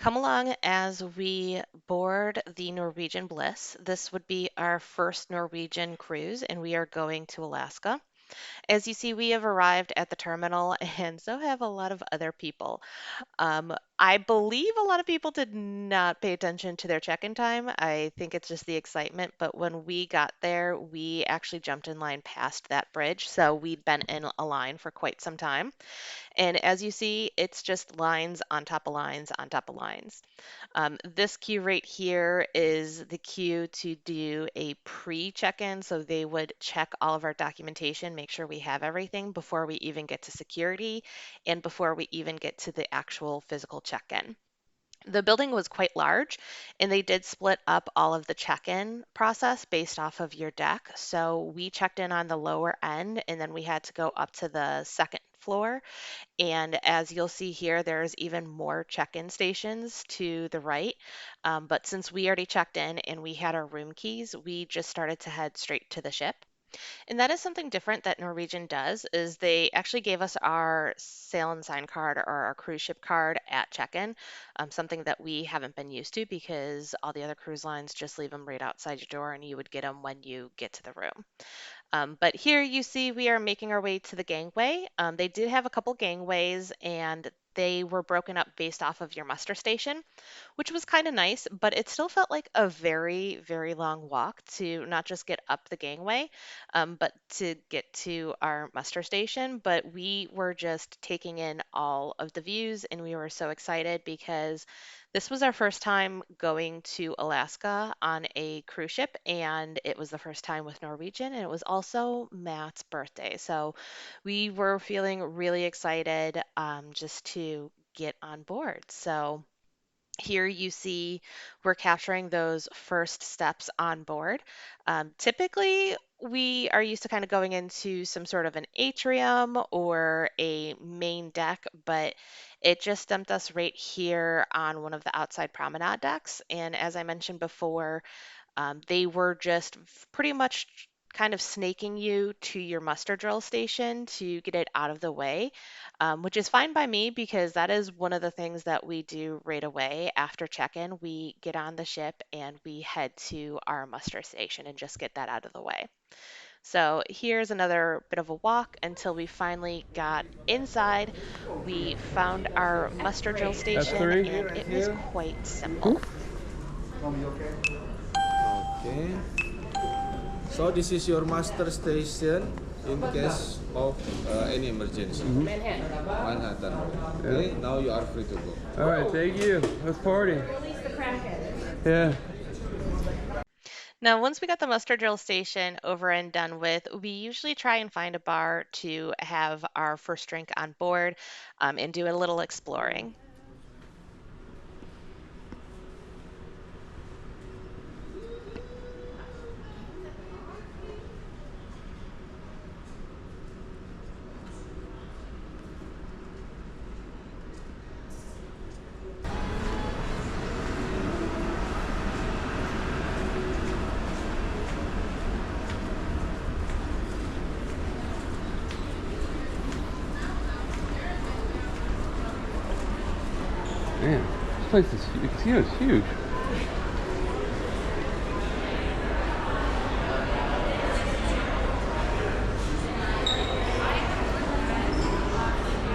Come along as we board the Norwegian Bliss. This would be our first Norwegian cruise, and we are going to Alaska. As you see, we have arrived at the terminal, and so have a lot of other people. I believe a lot of people did not pay attention to their check-in time. I think it's just the excitement, but when we got there, we actually jumped in line past that bridge, so we'd been in a line for quite some time. And as you see, it's just lines on top of lines on top of lines. This queue right here is the queue to do a pre-check-in. So they would check all of our documentation, make sure we have everything before we even get to security and before we even get to the actual physical check-in. The building was quite large, and they did split up all of the check-in process based off of your deck. So we checked in on the lower end, and then we had to go up to the second floor, and as you'll see here, there's even more check-in stations to the right. But since we already checked in and we had our room keys, we just started to head straight to the ship. And that is something different that Norwegian does is they actually gave us our sail and sign card or our cruise ship card at check-in, something that we haven't been used to because all the other cruise lines just leave them right outside your door and you would get them when you get to the room. But here you see we are making our way to the gangway. They did have a couple gangways and they were broken up based off of your muster station, which was kind of nice, but it still felt like a very, very long walk to not just get up the gangway, but to get to our muster station. But we were just taking in all of the views and we were so excited because this was our first time going to Alaska on a cruise ship, and it was the first time with Norwegian, and it was also Matt's birthday. So we were feeling really excited just to get on board. So here you see we're capturing those first steps on board. Typically, we are used to kind of going into some sort of an atrium or a main deck, but it just dumped us right here on one of the outside promenade decks. And as I mentioned before, they were just pretty much kind of snaking you to your muster drill station to get it out of the way, which is fine by me because that is one of the things that we do right away after check-in. We get on the ship and we head to our muster station and just get that out of the way. So here's another bit of a walk until we finally got inside. We found our muster drill station F3. and it was quite simple. Okay. So this is your master station in case of any emergency. Manhattan. Okay. Now you are free to go. All right, thank you. Let's party. Yeah. Now, once we got the muster drill station over and done with, we usually try and find a bar to have our first drink on board and do a little exploring. Man, this place is huge. It's huge.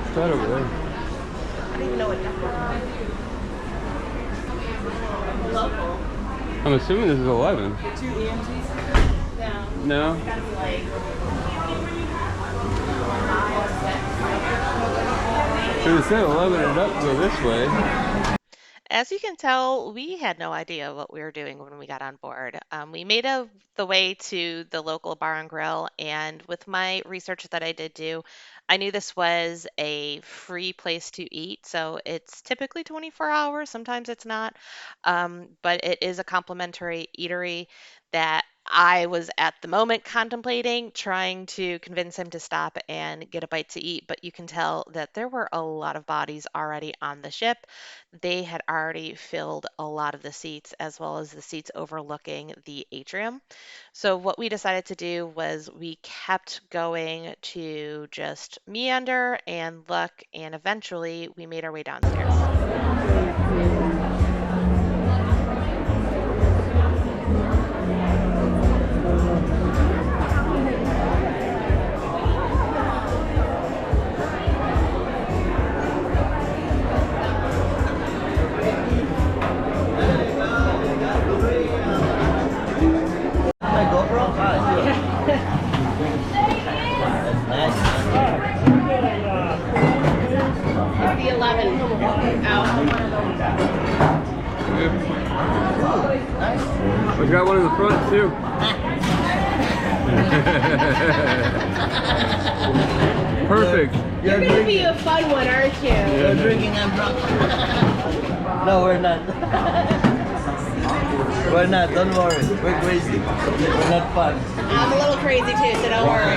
What's that over there? I don't even know what that is. I'm assuming this is 11. Two EMTs? No? Gotta be like So it said 11 and up go this way. As you can tell, we had no idea what we were doing when we got on board. We made the way to the local bar and grill, and with my research that I did do, I knew this was a free place to eat. So it's typically 24 hours, sometimes it's not, but it is a complimentary eatery that I was at the moment contemplating trying to convince him to stop and get a bite to eat, but you can tell that there were a lot of bodies already on the ship. They had already filled a lot of the seats as well as the seats overlooking the atrium. So what we decided to do was we kept going to just meander and look, and eventually we made our way downstairs. got one in the front too. Perfect. You're gonna be a fun one, aren't you? You're drinking and drunk. No, we're not. We're not, don't worry. We're crazy. We're not fun. I'm a little crazy too, so don't worry.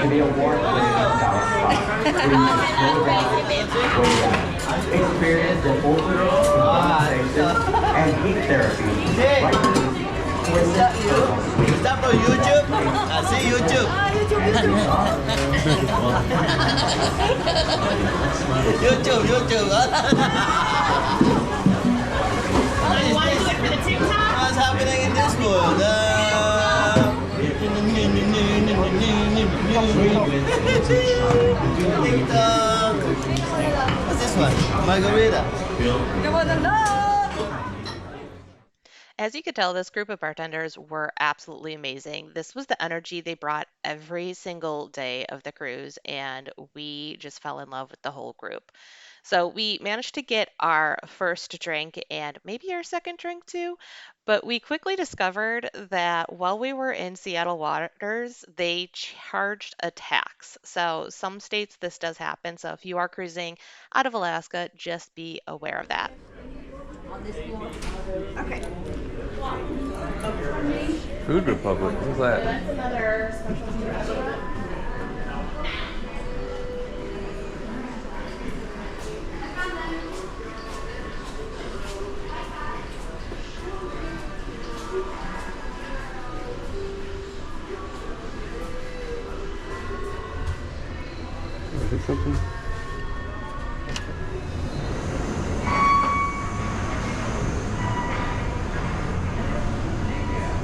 Experience an overall and heat therapy. Is that for YouTube? I see YouTube. YouTube. You want to do it for the TikTok? What's happening in this world? TikTok. What's this one? Margarita. As you could tell, this group of bartenders were absolutely amazing. This was the energy they brought every single day of the cruise, and we just fell in love with the whole group. So we managed to get our first drink and maybe our second drink too, but we quickly discovered that while we were in Seattle waters, they charged a tax. So some states this does happen. So if you are cruising out of Alaska, just be aware of that. Food Republic. What's that? That's another specialty restaurant. Is it something?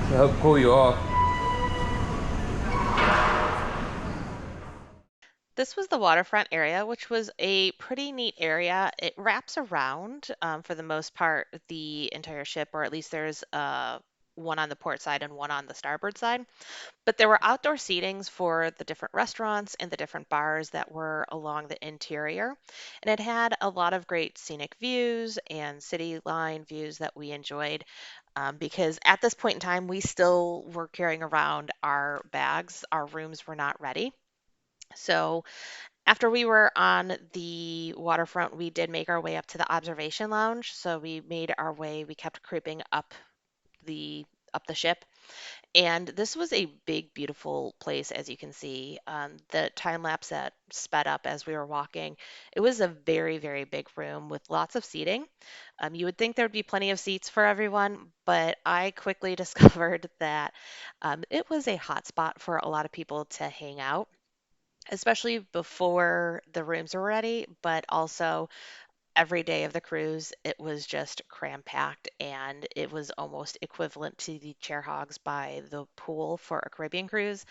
To help cool you off. This was the waterfront area, which was a pretty neat area. It wraps around, for the most part, the entire ship, or at least there's one on the port side and one on the starboard side. But there were outdoor seatings for the different restaurants and the different bars that were along the interior. And it had a lot of great scenic views and city line views that we enjoyed, because at this point in time, we still were carrying around our bags. Our rooms were not ready. So after we were on the waterfront, we did make our way up to the observation lounge. So we made our way, we kept creeping the up the ship. And this was a big, beautiful place, as you can see. The time lapse that sped up as we were walking. It was a very, very big room with lots of seating. You would think there would be plenty of seats for everyone, but I quickly discovered that it was a hot spot for a lot of people to hang out, especially before the rooms were ready, but also every day of the cruise, it was just cram packed and it was almost equivalent to the chair hogs by the pool for a Caribbean cruise.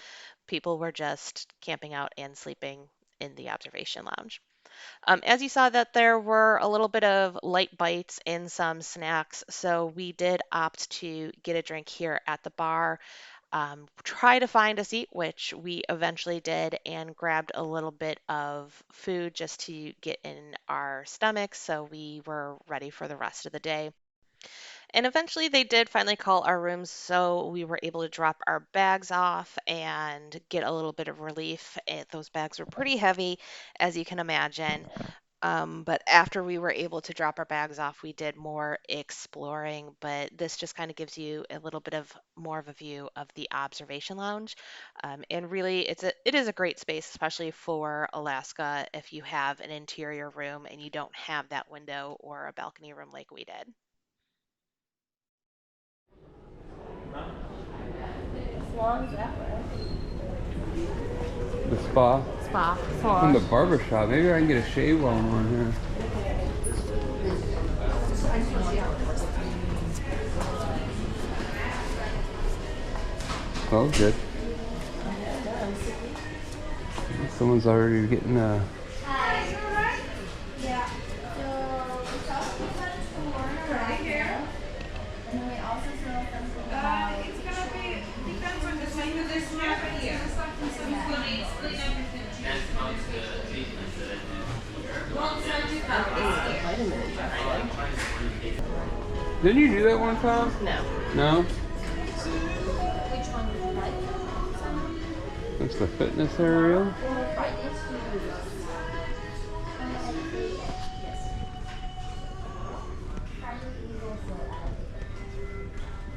People were just camping out and sleeping in the observation lounge. As you saw that there were a little bit of light bites and some snacks, so we did opt to get a drink here at the bar, try to find a seat, which we eventually did, and grabbed a little bit of food just to get in our stomachs so we were ready for the rest of the day. And eventually they did finally call our rooms, so we were able to drop our bags off and get a little bit of relief. Those bags were pretty heavy, as you can imagine. But after we were able to drop our bags off, we did more exploring. But this just kind of gives you a little bit of more of a view of the observation lounge. And really, it is a great space, especially for Alaska, if you have an interior room and you don't have that window or a balcony room like we did. As long as that way. The spa. Spa. From the barber shop. Maybe I can get a shave while I'm on here. Oh, good. Someone's already getting Yeah. So the sauce is right here. And then we also sell something about It's gonna be, depends on the size of this one. Didn't you do that one time? No. No? That's the fitness area.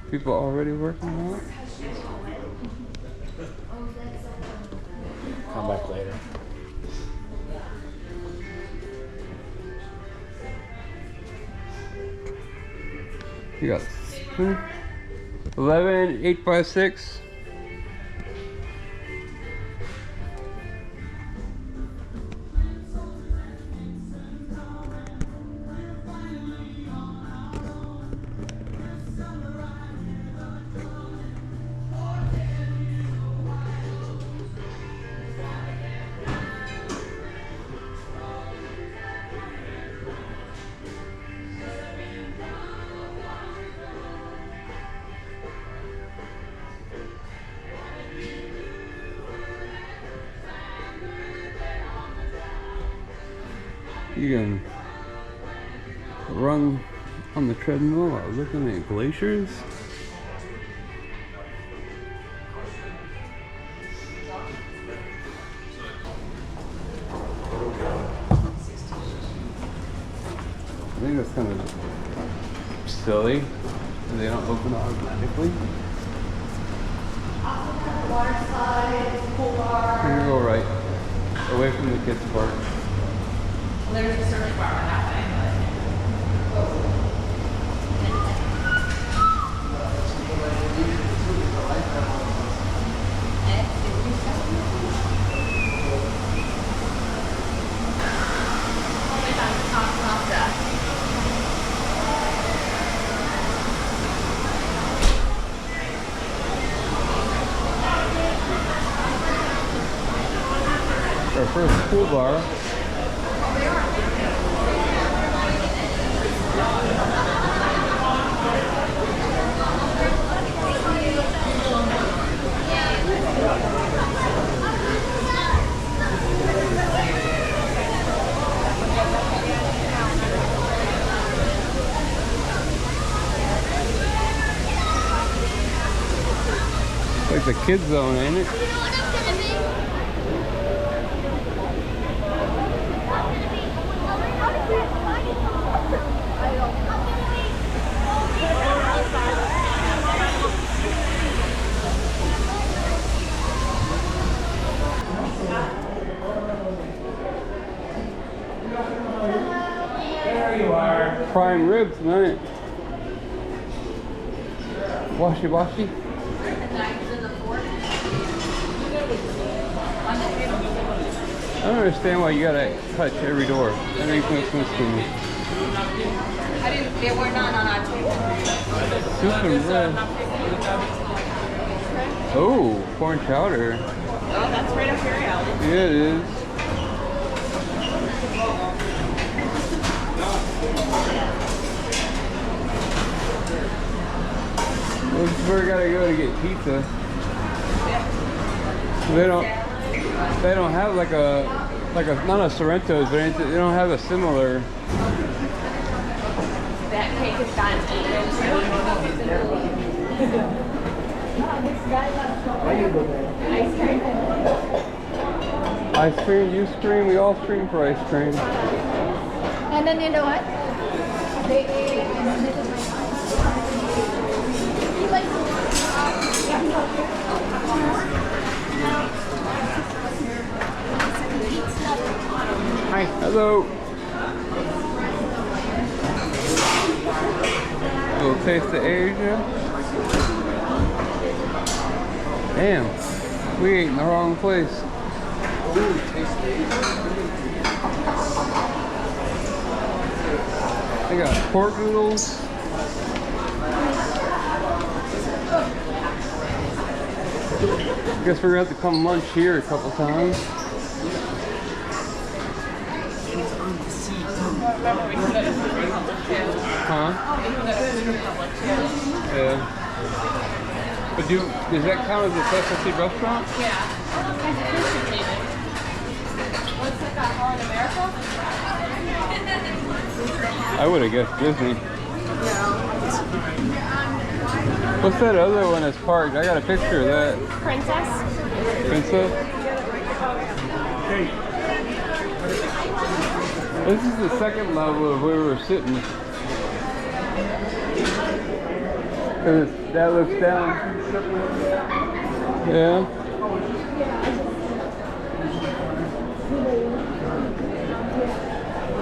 People already working out. Come back later. You got 11, 8x6. You can run on the treadmill while looking at glaciers. I think that's kind of silly. They don't open automatically. Water slide, pool bar. You go right, away from the kids' park. There's a service bar that way, Our first pool bar. Like the kids zone, ain't it? There you are. Prime ribs, man. Washy washy. I don't understand why you gotta touch every door. That makes no sense to me. They were not on our table. Soup and bread. Oh, corn chowder. Oh, that's right up your alley. Yeah, it is. This is where we gotta go to get pizza. They don't have like a not a Sorrento's, but anything, they don't have a similar. That cake is gone. Ice cream, you scream, we all scream for ice cream. And then you know what? They and this is my he likes Hi. Hello. Little taste of Asia. Damn, we ate in the wrong place. They got pork noodles. Guess we're gonna have to come lunch here a couple times. Huh? Yeah. But does that count as a specialty restaurant? Yeah. What's it got? All in America? I would have guessed Disney. No. What's that other one that's parked? I got a picture of that. Princess. Princess? This is the second level of where we were sitting. 'Cause that looks down. Yeah.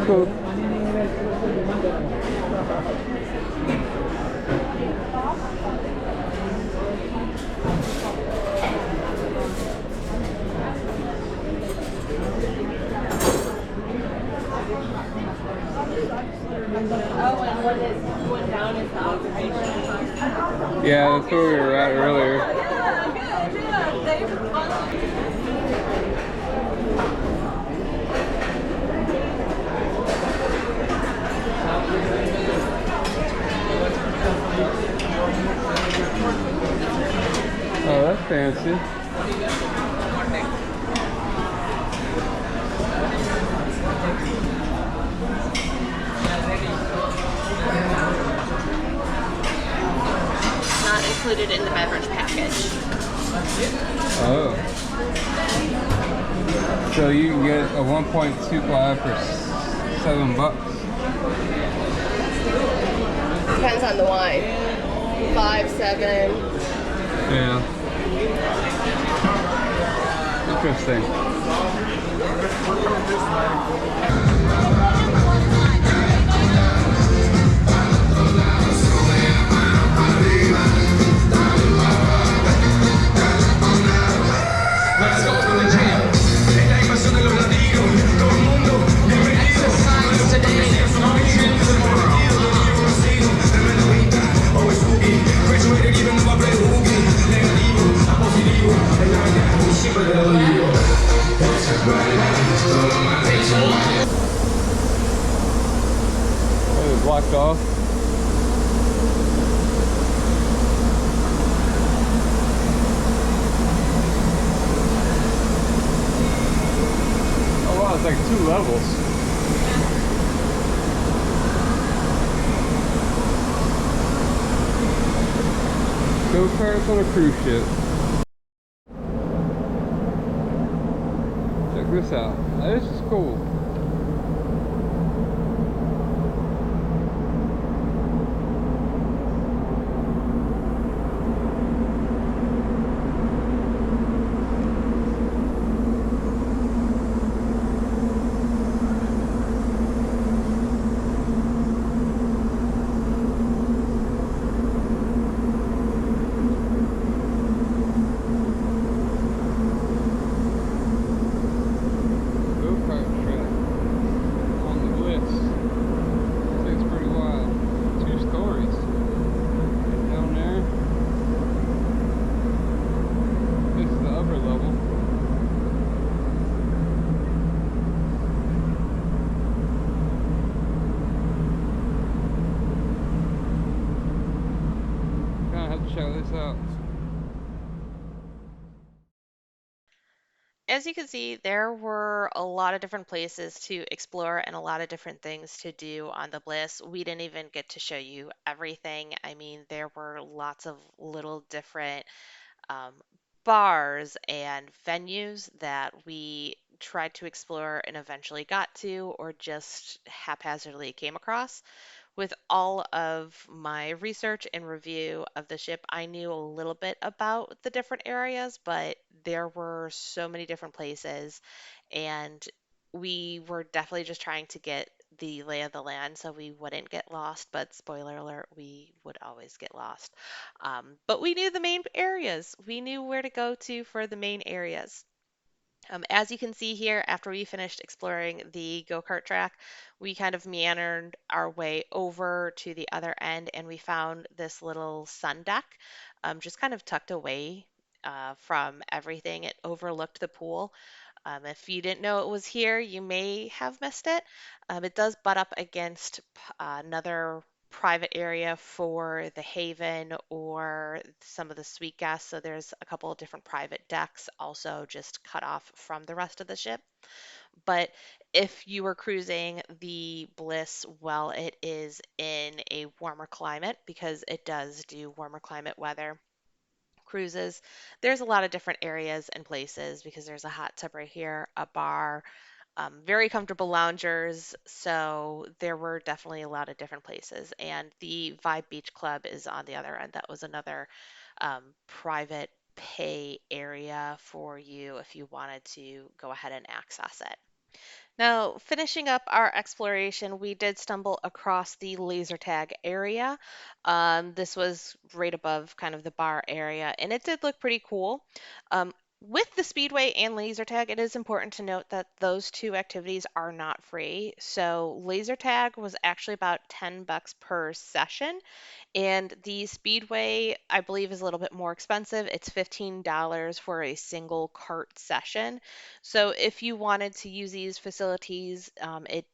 Cool. Oh, and one down is the observation. Yeah, that's where we were at earlier. Yeah, good, yeah. Thanks for fun. Oh, that's fancy. Not included in the beverage package. Oh. So you can get a 1.25 for $7. Depends on the wine. 5, 7. Yeah. Interesting. Oh, it's blocked off. Oh wow, it's like 2 levels. Go-karts on a cruise ship. Check this out. This is cool. Go-kart track on the Bliss. Thing's pretty wild. 2 stories down there. This is the upper level. Kind of have to check this out. As you can see, there were a lot of different places to explore and a lot of different things to do on the Bliss. We didn't even get to show you everything. I mean, there were lots of little different um, bars and venues that we tried to explore and eventually got to, or just haphazardly came across. With all of my research and review of the ship, I knew a little bit about the different areas, but there were so many different places, and we were definitely just trying to get the lay of the land so we wouldn't get lost. But spoiler alert, we would always get lost. But we knew the main areas, we knew where to go to for the main areas. As you can see here, after we finished exploring the go-kart track, we kind of meandered our way over to the other end and we found this little sun deck, just kind of tucked away from everything. It overlooked the pool. If you didn't know it was here, you may have missed it. It does butt up against another private area for the Haven or some of the sweet guests. So there's a couple of different private decks also just cut off from the rest of the ship. But if you were cruising the Bliss, well, it is in a warmer climate because it does do warmer climate weather cruises. There's a lot of different areas and places because there's a hot tub right here, a bar, very comfortable loungers. So there were definitely a lot of different places. And the Vibe Beach Club is on the other end. That was another private pay area for you if you wanted to go ahead and access it. Now, finishing up our exploration, we did stumble across the laser tag area. This was right above kind of the bar area, and it did look pretty cool. With the speedway and laser tag, it is important to note that those two activities are not free. So, laser tag was actually about $10 per session, and the Speedway, I believe, is a little bit more expensive. It's $15 for a single cart session. So if you wanted to use these facilities, it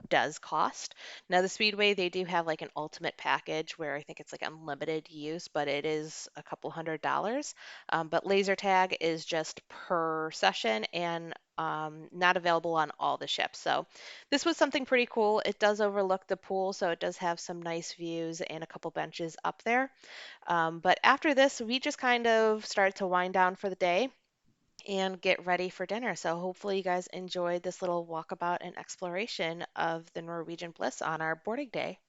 does cost. Now, the Speedway, they do have like an ultimate package where I think it's like unlimited use, but it is a couple $100. But laser tag is just per session and not available on all the ships. So this was something pretty cool. It does overlook the pool, so it does have some nice views and a couple benches up there. But after this, we just kind of started to wind down for the day and get ready for dinner. So hopefully you guys enjoyed this little walkabout and exploration of the Norwegian Bliss on our boarding day.